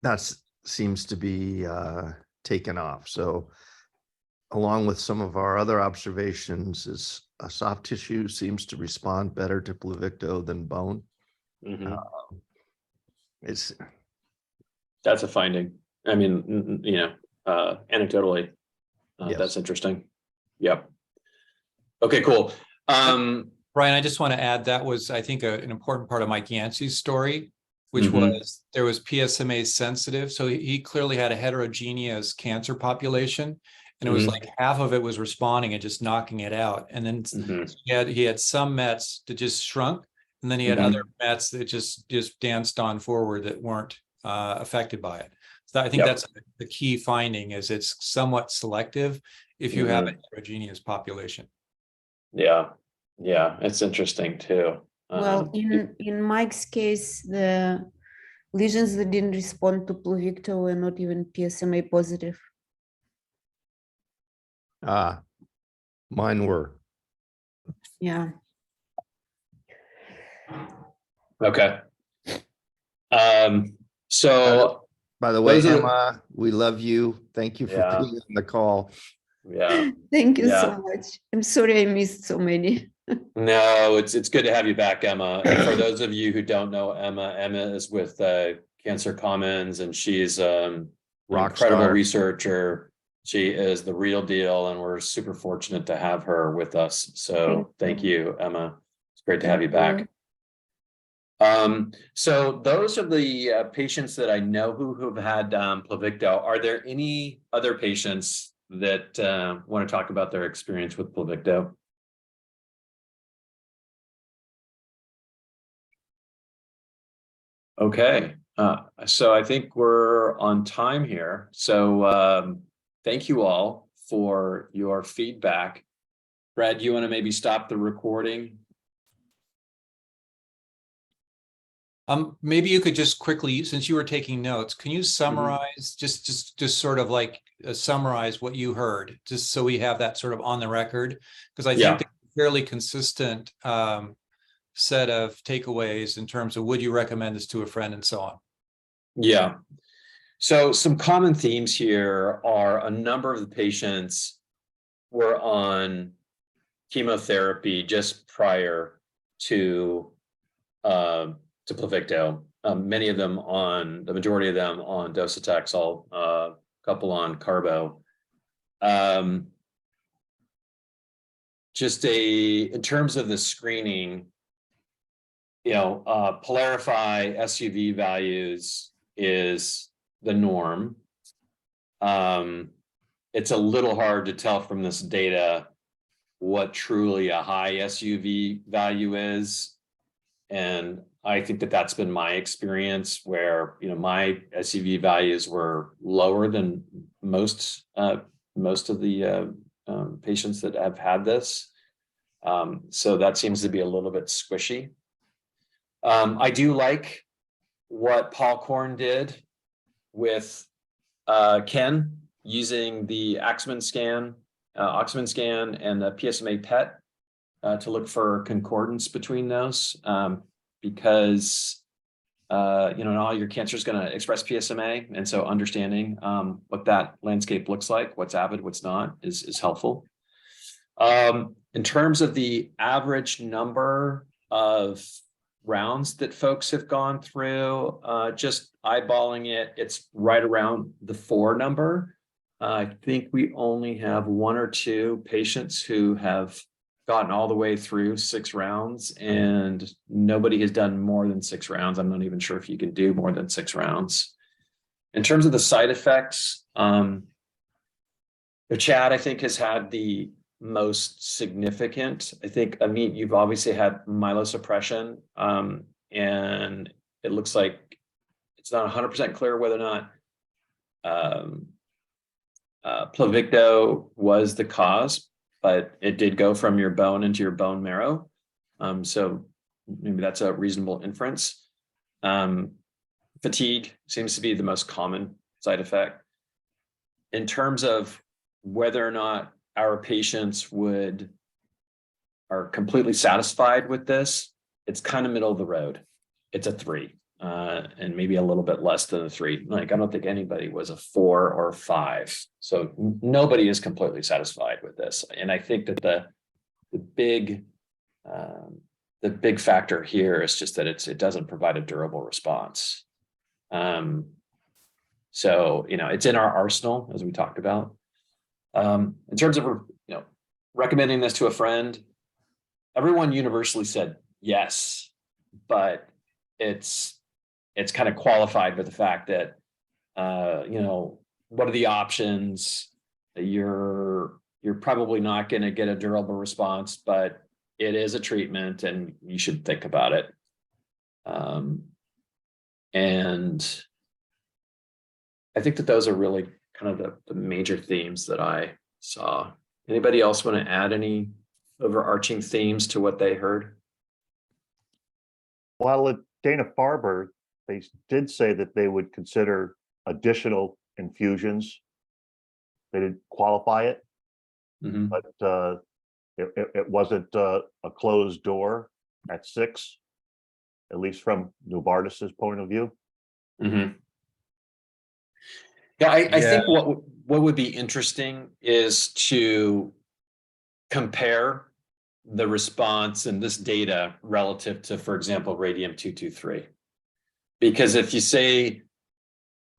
that seems to be taken off. So along with some of our other observations, is soft tissue seems to respond better to Pluvicto than bone. That's a finding. I mean, anecdotally, Yes. That's interesting. Yep. Okay, cool. Brian, I just want to add that was, I think, an important part of Mike Yancey's story, which was there was PSMA sensitive. So he clearly had a heterogeneous cancer population. And it was like half of it was responding and just knocking it out. And then he had some Mets that just shrunk, and then he had other Mets that just danced on forward that weren't affected by it. So I think that's the key finding, is it's somewhat selective if you have a heterogeneous population. Yeah, it's interesting too. Well, in Mike's case, the lesions that didn't respond to Pluvicto were not even PSMA positive. Mine were. Yeah. Okay. So By the way, those are- Emma, we love you. Thank you for Yeah. being on the call. yeah. Thank you Yeah. so much. I'm sorry I missed so many. No, it's good to have you back, Emma. And for those of you who don't know Emma, Emma is with Cancer Commons, and she's an Rock incredible star. researcher. She is the real deal, and we're super fortunate to have her with us. So thank you, Emma. It's great to have you back. So those are the patients that I know who have had Pluvicto. Are there any other patients that want to talk about their experience with Pluvicto? Okay, so I think we're on time here. So thank you all for your feedback. Brad, you want to maybe stop the recording? Maybe you could just quickly, since you were taking notes, can you summarize, just sort of like summarize what you heard, just so we have that sort of on the record? Because I think they're fairly consistent set of takeaways in terms of would you recommend this to a friend and so on. Yeah. So some common themes here are a number of the patients were on chemotherapy just prior to Pluvicto. Many of them the majority of them on docetaxel, a couple on carbo. In terms of the screening, Polarify SUV values is the norm. It's a little hard to tell from this data what truly a high SUV value is. And I think that that's been my experience, where, my SUV values were lower than most of the patients that have had this. So that seems to be a little bit squishy. I do like what Paul Korn did with Ken using the Oxman scan and the PSMA PET to look for concordance between those, because not all your cancer is going to express PSMA, and so understanding what that landscape looks like, what's avid, what's not, is helpful. In terms of the average number of rounds that folks have gone through, just eyeballing it, it's right around the 4 number. I think we only have 1 or 2 patients who have gotten all the way through 6 rounds, and nobody has done more than 6 rounds. I'm not even sure if you can do more than 6 rounds. In terms of the side effects, Chad, I think, has had the most significant. I think, Amit, you've obviously had myelosuppression, and it looks like it's not 100% clear whether or not Pluvicto was the cause, but it did go from your bone into your bone marrow. So maybe that's a reasonable inference. Fatigue seems to be the most common side effect. In terms of whether or not our patients are completely satisfied with this, it's kind of middle of the road. It's a 3, and maybe a little bit less than a 3. Like, I don't think anybody was a 4 or 5. So nobody is completely satisfied with this. And I think that the big factor here is just that it doesn't provide a durable response. So, it's in our arsenal, as we talked about. In terms of, recommending this to a friend, everyone universally said yes, but it's kind of qualified with the fact that, what are the options? you're probably not going to get a durable response, but it is a treatment and you should think about it. And I think that those are really kind of the major themes that I saw. Anybody else want to add any overarching themes to what they heard? While at Dana-Farber, they did say that they would consider additional infusions. They didn't qualify it, Mhm. but it wasn't a closed door at 6, at least from Novartis's point of view. Mhm. Yeah, I think what would be interesting is to compare the response in this data relative to, for example, radium-223. Because if you say,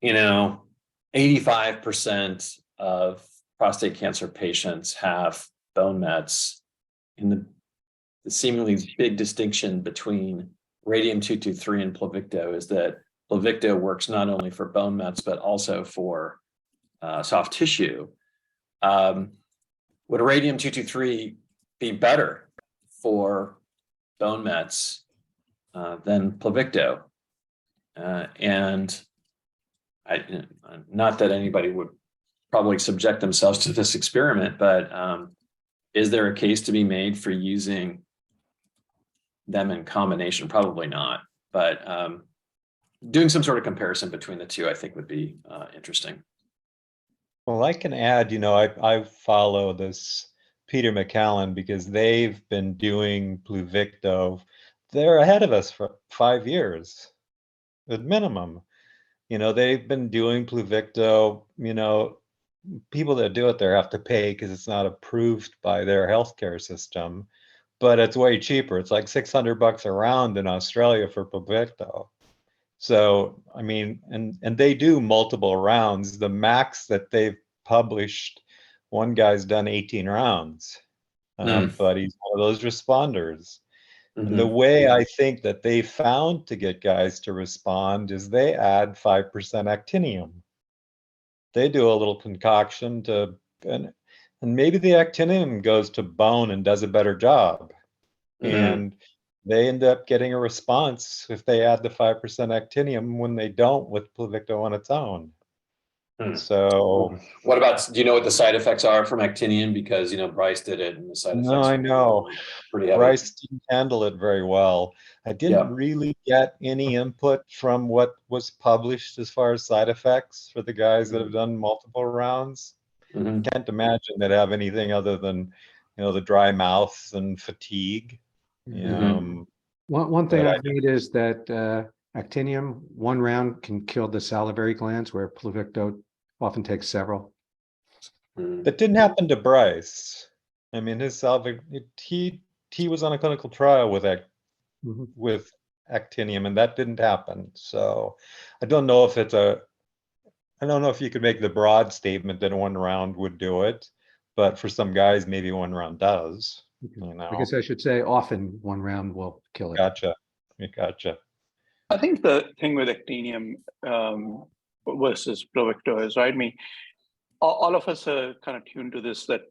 85% of prostate cancer patients have bone mets, and the seemingly big distinction between radium-223 and Pluvicto is that Pluvicto works not only for bone mets, but also for soft tissue. Would radium-223 be better for bone mets than Pluvicto? And not that anybody would probably subject themselves to this experiment, but is there a case to be made for using them in combination? Probably not, but doing some sort of comparison between the two, I think, would be interesting. Well, I can add, I follow this Peter McCallum because they've been doing Pluvicto. They're ahead of us for 5 years at minimum. They've been doing Pluvicto, people that do it there have to pay because it's not approved by their healthcare system, but it's way cheaper. It's like $600 a round in Australia for Pluvicto. So, I mean, and they do multiple rounds. The max that they've published, one guy's done 18 rounds, but he's one of those responders. And the way I think that they found to get guys to respond is they add 5% actinium. They do a little concoction and maybe the actinium goes to bone and does a better job. And they end up getting a response if they add the 5% actinium when they don't with Pluvicto on its own. So what about, do you know what the side effects are from actinium? Because, Bryce did it and the side effects. No, I know. Pretty heavy. Bryce didn't handle it very well. I didn't really get any input from what was published as far as side effects for the guys that have done multiple rounds. Can't imagine they'd have anything other than, the dry mouth and fatigue. One thing I've read is that actinium, 1 round can kill the salivary glands, where Pluvicto often takes several. That didn't happen to Bryce. I mean, his salivary, he was on a clinical trial with with actinium, and that didn't happen. So I don't know if you could make the broad statement that 1 round would do it, but for some guys, maybe 1 round does. I guess I should say often 1 round will kill it. Gotcha. I think the thing with actinium versus Pluvicto is, right? I mean, all of us are kind of tuned to this, that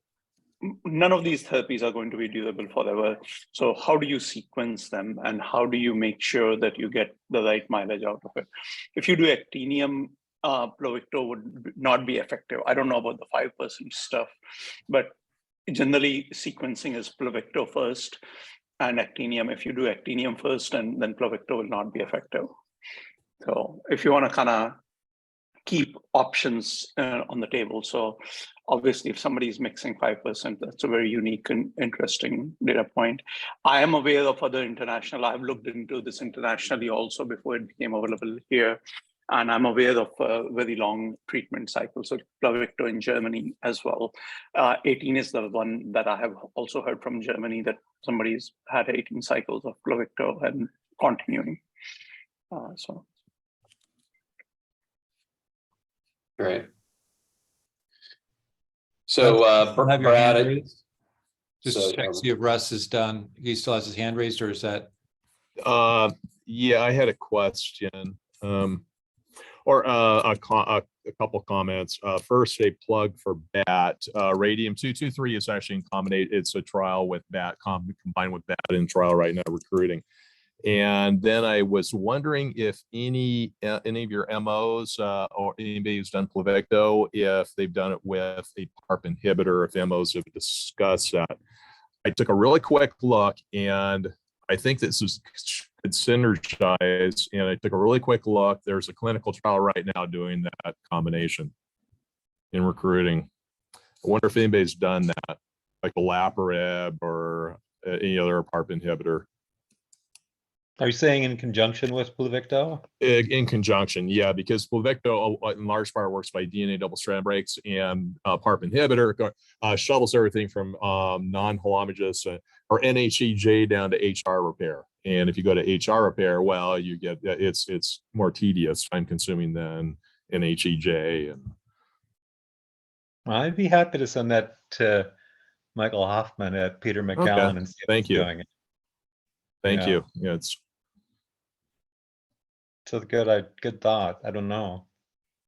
none of these therapies are going to be durable forever. So how do you sequence them, and how do you make sure that you get the right mileage out of it? If you do actinium, Pluvicto would not be effective. I don't know about the 5% stuff, but generally sequencing is Pluvicto first and actinium. If you do actinium first, and then Pluvicto will not be effective. So if you want to kind of keep options on the table. So obviously, if somebody is mixing 5%, that's a very unique and interesting data point. I am aware of other international, I've looked into this internationally also before it became available here. And I'm aware of very long treatment cycles of Pluvicto in Germany as well. 18 is the one that I have also heard from Germany, that somebody's had 18 cycles of Pluvicto and continuing. Great. So have your hand Brad, raised? Just check, see if Russ is done. He still has his hand raised, or is that? Yeah, I had a question. Or a couple comments. First, a plug for BAT. Radium-223 is actually in combination. It's a trial with BAT combined with BAT in trial right now recruiting. And then I was wondering if any of your MOs or anybody who's done Pluvicto, if they've done it with a PARP inhibitor, if MOs have discussed that. I took a really quick look, and I think this is could synergize. And I took a really quick look. There's a clinical trial right now doing that combination in recruiting. I wonder if anybody's done that, like olaparib or any other PARP inhibitor. Are you saying in conjunction with Pluvicto? In conjunction, yeah, because Pluvicto in large part works by DNA double-strand breaks, and PARP inhibitor shuttles everything from non-homogeneous or NHEJ down to HR repair. And if you go to HR repair, well, you get it's more tedious, time-consuming than NHEJ. And I'd be happy to send that to Michael Hoffman at Peter McCallum and see if Thank he's you. doing it. Thank Yeah. you. Yeah, it's So good thought. I don't know.